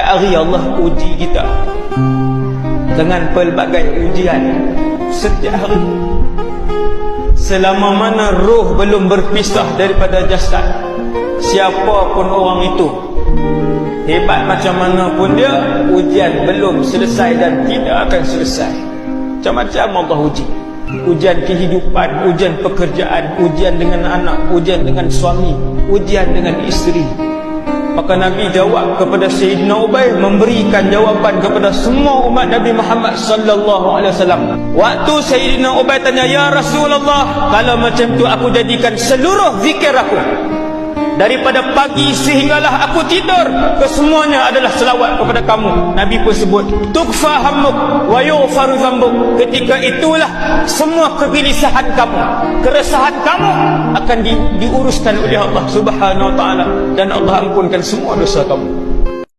Setiap hari Allah uji kita dengan pelbagai ujian. Setiap hari. Selama mana roh belum berpisah daripada jasad, siapa pun orang itu, hebat macam mana pun dia, ujian belum selesai dan tidak akan selesai. Macam-macam Allah uji. Ujian kehidupan, ujian pekerjaan, ujian dengan anak, ujian dengan suami, ujian dengan isteri. Maka Nabi jawab kepada Sayyidina Ubay, memberikan jawapan kepada semua umat Nabi Muhammad sallallahu alaihi wasallam. Waktu Sayyidina Ubay tanya, "Ya Rasulullah, kalau macam tu aku jadikan seluruh zikir aku, daripada pagi sehinggalah aku tidur, kesemuanya adalah selawat kepada kamu." Nabi pun sebut, "Tukfa hammuk wa yughfaru dzambuk." Ketika itulah semua kegelisahan kamu, keresahan kamu akan diuruskan oleh Allah Subhanahu wa taala, dan Allah ampunkan semua dosa kamu.